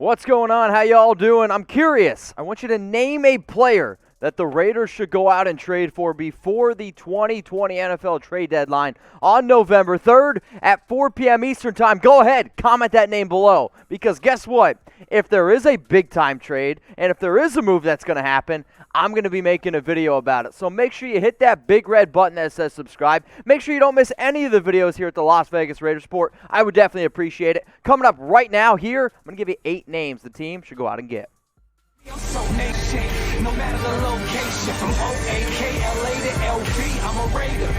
What's going on? How y'all doing? I'm curious. I want you to name a player that the Raiders should go out and trade for before the 2020 NFL trade deadline on November 3rd at 4 p.m. Eastern Time. Go ahead, comment that name below. Because guess what? If there is a big-time trade, and if there is a move that's going to happen, I'm going to be making a video about it. So make sure you hit that big red button that says subscribe. Make sure you don't miss any of the videos here at the Las Vegas Raiders Report. I would definitely appreciate it. Coming up right now here, I'm going to give you 8 names the team should go out and get. No matter the location, from OAKLA to LV, I'm a Raider.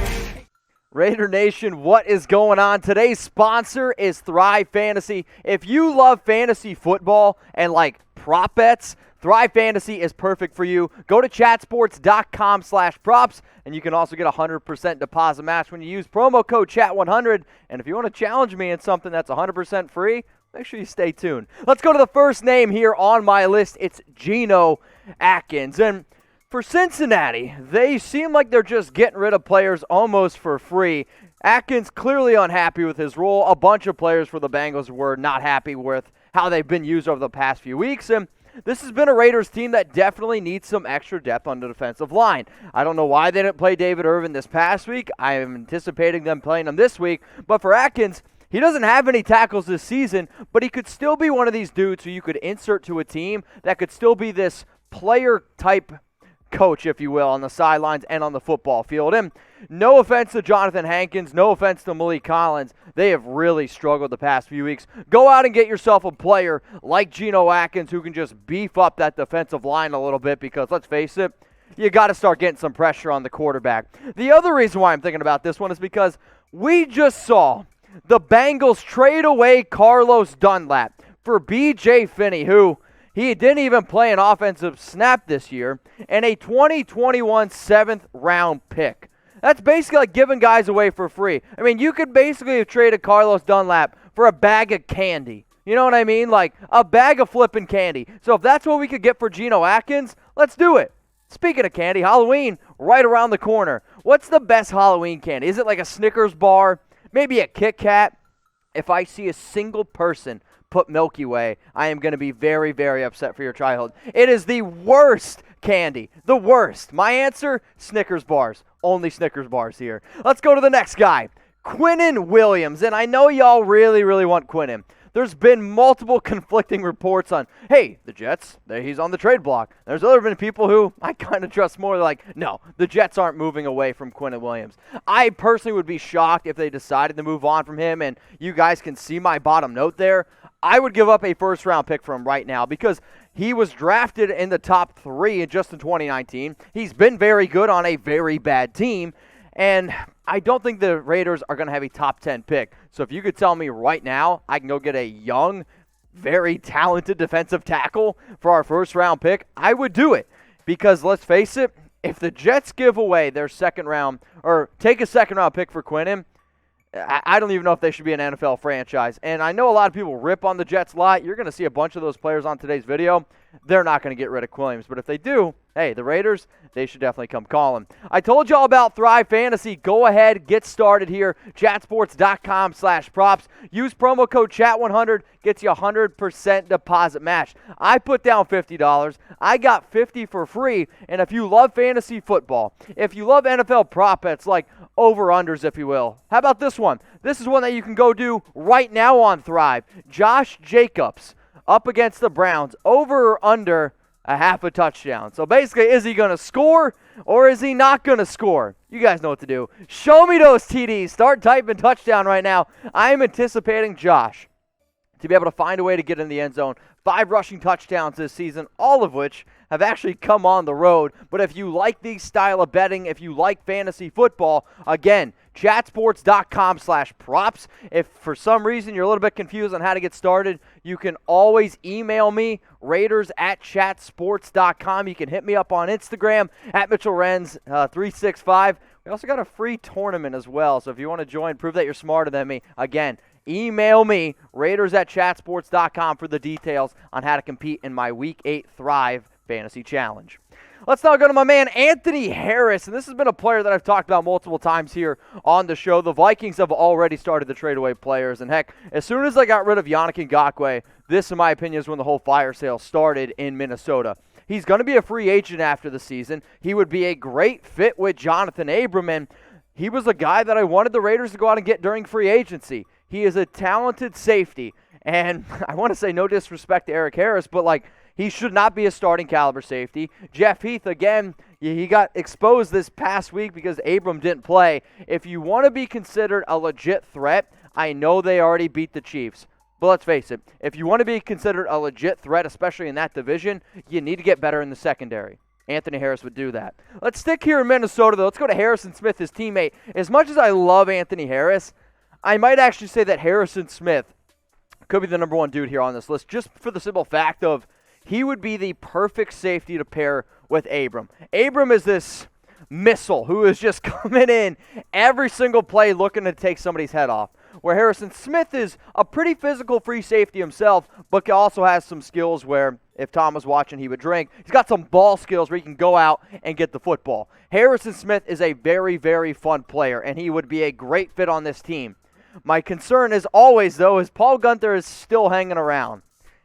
Raider Nation, what is going on? Today's sponsor is Thrive Fantasy. If you love fantasy football and like prop bets, Thrive Fantasy is perfect for you. Go to chatsports.com/props, and you can also get a 100% deposit match when you use promo code CHAT100. And if you want to challenge me in something that's 100% free, make sure you stay tuned. Let's go to the first name here on my list. It's Geno Atkins. And for Cincinnati, they seem like they're just getting rid of players almost for free. Atkins clearly unhappy with his role. A bunch of players for the Bengals were not happy with how they've been used over the past few weeks. And this has been a Raiders team that definitely needs some extra depth on the defensive line. I don't know why they didn't play David Irvin this past week. I am anticipating them playing him this week. But for Atkins, he doesn't have any tackles this season, but he could still be one of these dudes who you could insert to a team that could still be this player-type coach, if you will, on the sidelines and on the football field. And no offense to Jonathan Hankins, no offense to Malik Collins, they have really struggled the past few weeks. Go out and get yourself a player like Geno Atkins who can just beef up that defensive line a little bit because, let's face it, you got to start getting some pressure on the quarterback. The other reason why I'm thinking about this one is because we just saw the Bengals trade away Carlos Dunlap for B.J. Finney, who he didn't even play an offensive snap this year, and a 2021 7th-round pick. That's basically like giving guys away for free. I mean, you could basically have traded Carlos Dunlap for a bag of candy. You know what I mean? Like a bag of flipping candy. So if that's what we could get for Geno Atkins, let's do it. Speaking of candy, Halloween right around the corner. What's the best Halloween candy? Is it like a Snickers bar? Maybe a Kit Kat? If I see a single person put Milky Way, I am going to be very, very upset for your childhood. It is the worst candy. The worst. My answer, Snickers bars. Only Snickers bars here. Let's go to the next guy, Quinnen Williams. And I know y'all really, really want Quinnen. There's been multiple conflicting reports on, hey, the Jets, he's on the trade block. There's other been people who I kind of trust more. They're like, no, the Jets aren't moving away from Quinnen Williams. I personally would be shocked if they decided to move on from him, and you guys can see my bottom note there. I would give up a first-round pick for him right now because he was drafted in the top 3 just in 2019. He's been very good on a very bad team, and I don't think the Raiders are going to have a top 10 pick. So if you could tell me right now I can go get a young, very talented defensive tackle for our first-round pick, I would do it. Because let's face it, if the Jets give away their second round or take a second-round pick for Quinnen, I don't even know if they should be an NFL franchise. And I know a lot of people rip on the Jets a lot. You're going to see a bunch of those players on today's video. They're not going to get rid of Williams. But if they do, hey, the Raiders, they should definitely come calling. I told you all about Thrive Fantasy. Go ahead, get started here. Chatsports.com/props. Use promo code CHAT100. Gets you a 100% deposit match. I put down $50. I got $50 for free. And if you love fantasy football, if you love NFL prop bets like over-unders, if you will, how about this one? This is one that you can go do right now on Thrive. Josh Jacobs up against the Browns, over or under a half a touchdown. So basically, is he going to score or is he not going to score? You guys know what to do. Show me those TDs. Start typing touchdown right now. I am anticipating Josh to be able to find a way to get in the end zone. 5 rushing touchdowns this season, all of which have actually come on the road. But if you like these style of betting, if you like fantasy football, again, chatsports.com/props. If for some reason you're a little bit confused on how to get started, you can always email me, raiders@chatsports.com. You can hit me up on Instagram, at Mitchell Renz 365. We also got a free tournament as well, so if you want to join, prove that you're smarter than me, again, email me, raiders@chatsports.com for the details on how to compete in my Week 8 Thrive Fantasy Challenge. Let's now go to my man Anthony Harris, and this has been a player that I've talked about multiple times here on the show. The Vikings have already started to trade away players, and heck, as soon as I got rid of Yannick Ngakoue, this, in my opinion, is when the whole fire sale started in Minnesota. He's going to be a free agent after the season. He would be a great fit with Jonathan Abram, and he was a guy that I wanted the Raiders to go out and get during free agency. He is a talented safety, and I want to say no disrespect to Eric Harris, but like, he should not be a starting caliber safety. Jeff Heath, again, he got exposed this past week because Abram didn't play. If you want to be considered a legit threat, I know they already beat the Chiefs. But let's face it, if you want to be considered a legit threat, especially in that division, you need to get better in the secondary. Anthony Harris would do that. Let's stick here in Minnesota, though. Let's go to Harrison Smith, his teammate. As much as I love Anthony Harris, I might actually say that Harrison Smith could be the number one dude here on this list, just for the simple fact of he would be the perfect safety to pair with Abram. Abram is this missile who is just coming in every single play looking to take somebody's head off. Where Harrison Smith is a pretty physical free safety himself, but also has some skills where if Tom was watching, he would drink. He's got some ball skills where he can go out and get the football. Harrison Smith is a very, very fun player, and he would be a great fit on this team. My concern, as always, though, is Paul Guenther is still hanging around.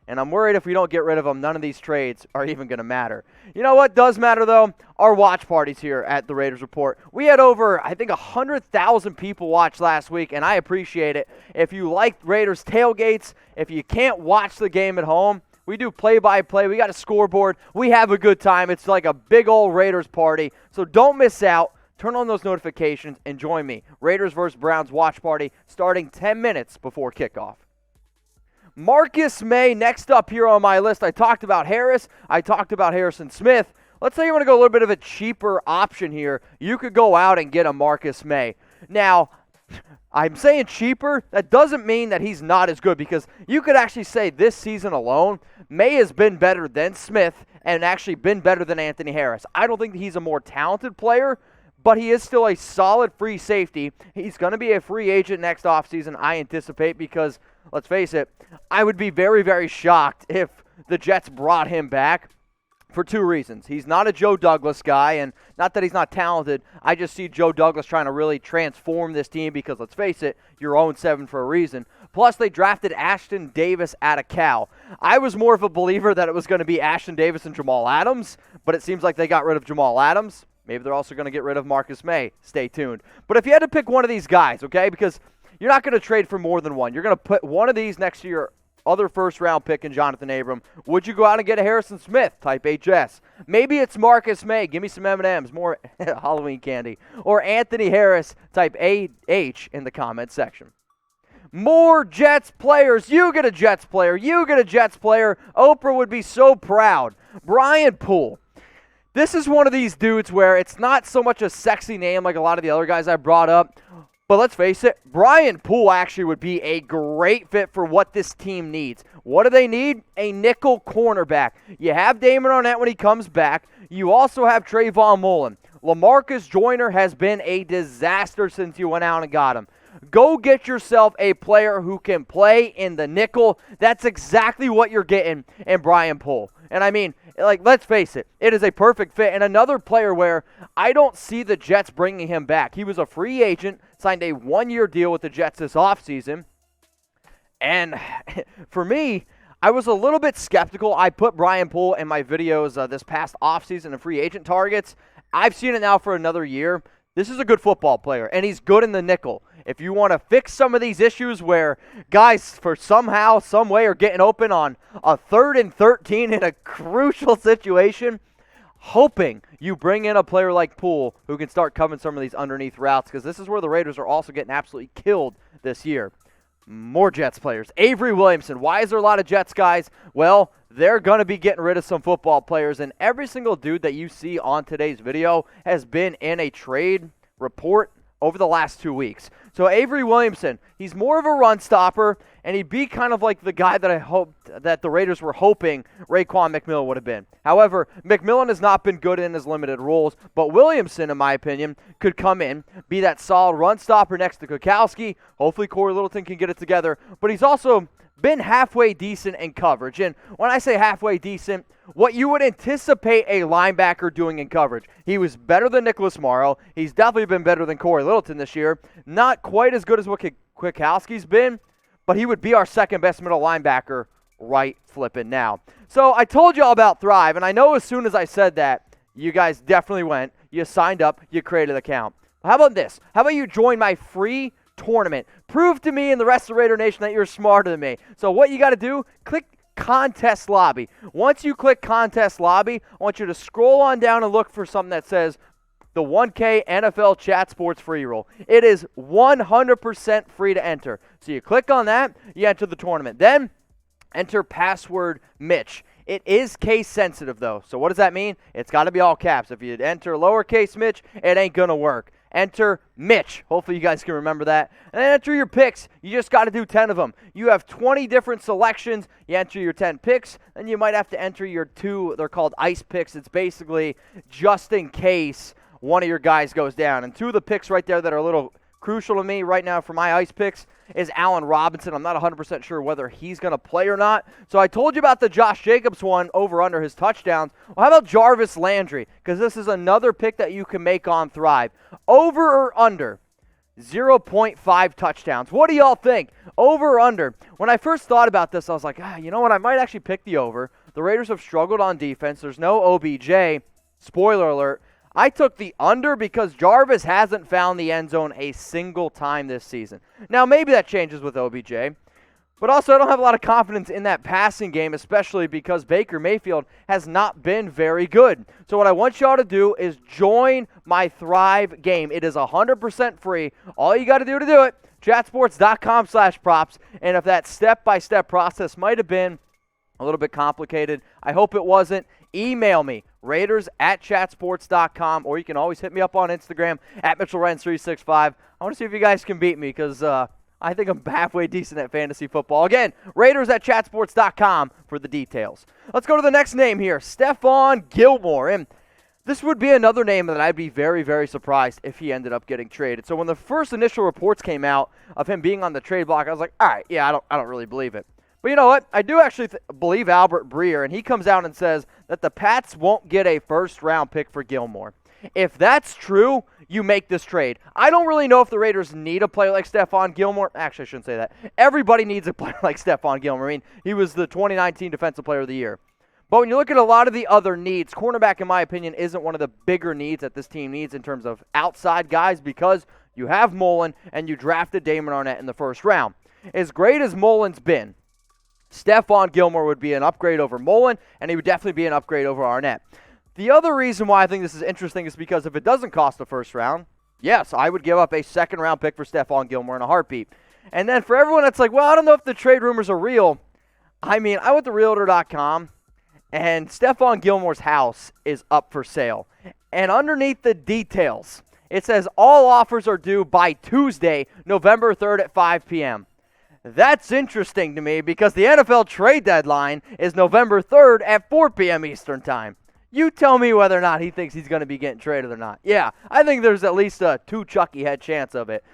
And I'm worried if we don't get rid of him, none of these trades are even going to matter. You know what does matter, though? Our watch parties here at the Raiders Report. We had over, I think, 100,000 people watch last week, and I appreciate it. If you like Raiders tailgates, if you can't watch the game at home, we do play-by-play. We got a scoreboard. We have a good time. It's like a big old Raiders party. So don't miss out. Turn on those notifications and join me. Raiders vs. Browns watch party starting 10 minutes before kickoff. Marcus Maye, next up here on my list. I talked about Harris. I talked about Harrison Smith. Let's say you want to go a little bit of a cheaper option here. You could go out and get a Marcus Maye. Now, I'm saying cheaper. That doesn't mean that he's not as good, because you could actually say this season alone, Maye has been better than Smith and actually been better than Anthony Harris. I don't think he's a more talented player, but he is still a solid free safety. He's going to be a free agent next offseason, I anticipate, because let's face it, I would be very, very shocked if the Jets brought him back for two reasons. He's not a Joe Douglas guy, and not that he's not talented. I just see Joe Douglas trying to really transform this team because, let's face it, you're 0-7 for a reason. Plus, they drafted Ashton Davis out of Cal. I was more of a believer that it was going to be Ashton Davis and Jamal Adams, but it seems like they got rid of Jamal Adams. Maybe they're also going to get rid of Marcus Maye. Stay tuned. But if you had to pick one of these guys, okay, because you're not going to trade for more than one. You're going to put one of these next to your other first-round pick in Jonathan Abram. Would you go out and get a Harrison Smith, type HS? Maybe it's Marcus Maye. Give me some M&Ms, more Halloween candy. Or Anthony Harris, type AH in the comment section. More Jets players. You get a Jets player. You get a Jets player. Oprah would be so proud. Brian Poole. This is one of these dudes where it's not so much a sexy name like a lot of the other guys I brought up. But let's face it, Brian Poole actually would be a great fit for what this team needs. What do they need? A nickel cornerback. You have Damon Arnett when he comes back. You also have Trayvon Mullen. LaMarcus Joyner has been a disaster since you went out and got him. Go get yourself a player who can play in the nickel. That's exactly what you're getting in Brian Poole. And I mean, like, let's face it, it is a perfect fit. And another player where I don't see the Jets bringing him back. He was a free agent, signed a one-year deal with the Jets this offseason. And for me, I was a little bit skeptical. I put Brian Poole in my videos this past offseason and free agent targets. I've seen it now for another year. This is a good football player, and he's good in the nickel. If you want to fix some of these issues where guys, for somehow, some way, are getting open on a 3rd and 13 in a crucial situation, hoping you bring in a player like Poole who can start covering some of these underneath routes, because this is where the Raiders are also getting absolutely killed this year. More Jets players. Avery Williamson. Why is there a lot of Jets guys? Well, they're going to be getting rid of some football players, and every single dude that you see on today's video has been in a trade report over the last 2 weeks. So Avery Williamson, he's more of a run stopper, and he'd be kind of like the guy that I hoped that the Raiders were hoping Raekwon McMillan would have been. However, McMillan has not been good in his limited roles, but Williamson, in my opinion, could come in, be that solid run stopper next to Kukowski. Hopefully Corey Littleton can get it together, but he's also been halfway decent in coverage. And when I say halfway decent, what you would anticipate a linebacker doing in coverage. He was better than Nicholas Morrow. He's definitely been better than Corey Littleton this year. Not quite as good as what Kwiatkowski's been, but he would be our second best middle linebacker right flipping now. So I told you all about Thrive, and I know as soon as I said that, you guys definitely went, you signed up, you created an account. How about this? How about you join my free tournament? Prove to me and the rest of Raider Nation that you're smarter than me. So what you got to do, click Contest Lobby. Once you click Contest Lobby, I want you to scroll on down and look for something that says the 1K NFL Chat Sports free roll. It is 100% free to enter. So you click on that, you enter the tournament. Then enter password Mitch. It is case sensitive though. So what does that mean? It's got to be all caps. If you enter lowercase Mitch, it ain't going to work. Enter Mitch. Hopefully you guys can remember that. And then enter your picks. You just got to do 10 of them. You have 20 different selections. You enter your 10 picks. Then you might have to enter your 2. They're called ice picks. It's basically just in case one of your guys goes down. And 2 of the picks right there that are a little crucial to me right now for my ice picks is Allen Robinson. I'm not 100% sure whether he's going to play or not. So I told you about the Josh Jacobs one over under his touchdowns. Well, how about Jarvis Landry? Because this is another pick that you can make on Thrive. Over or under 0.5 touchdowns. What do y'all think? Over or under? When I first thought about this, I was like, you know what? I might actually pick the over. The Raiders have struggled on defense. There's no OBJ. Spoiler alert. I took the under because Jarvis hasn't found the end zone a single time this season. Now, maybe that changes with OBJ. But also, I don't have a lot of confidence in that passing game, especially because Baker Mayfield has not been very good. So what I want y'all to do is join my Thrive game. It is 100% free. All you got to do it, chatsports.com/props. And if that step-by-step process might have been a little bit complicated, I hope it wasn't. Email me, Raiders@chatsports.com, or you can always hit me up on Instagram at Mitchell Renz 365. I want to see if you guys can beat me because I think I'm halfway decent at fantasy football. Again, Raiders@chatsports.com for the details. Let's go to the next name here, Stephon Gilmore. And this would be another name that I'd be very, very surprised if he ended up getting traded. So when the first initial reports came out of him being on the trade block, I was like, all right, yeah, I don't really believe it. But you know what? I do actually believe Albert Breer, and he comes out and says that the Pats won't get a first-round pick for Gilmore. If that's true, you make this trade. I don't really know if the Raiders need a player like Stephon Gilmore. Actually, I shouldn't say that. Everybody needs a player like Stephon Gilmore. I mean, he was the 2019 Defensive Player of the Year. But when you look at a lot of the other needs, cornerback, in my opinion, isn't one of the bigger needs that this team needs in terms of outside guys because you have Mullen and you drafted Damon Arnett in the first round. As great as Mullen's been, Stephon Gilmore would be an upgrade over Mullen, and he would definitely be an upgrade over Arnett. The other reason why I think this is interesting is because if it doesn't cost the first round, yes, I would give up a second-round pick for Stephon Gilmore in a heartbeat. And then for everyone that's like, well, I don't know if the trade rumors are real. I mean, I went to Realtor.com, and Stephon Gilmore's house is up for sale. And underneath the details, it says all offers are due by Tuesday, November 3rd at 5 p.m. That's interesting to me because the NFL trade deadline is November 3rd at 4 p.m. Eastern Time. You tell me whether or not he thinks he's going to be getting traded or not. Yeah, I think there's at least a 2 Chucky head chance of it.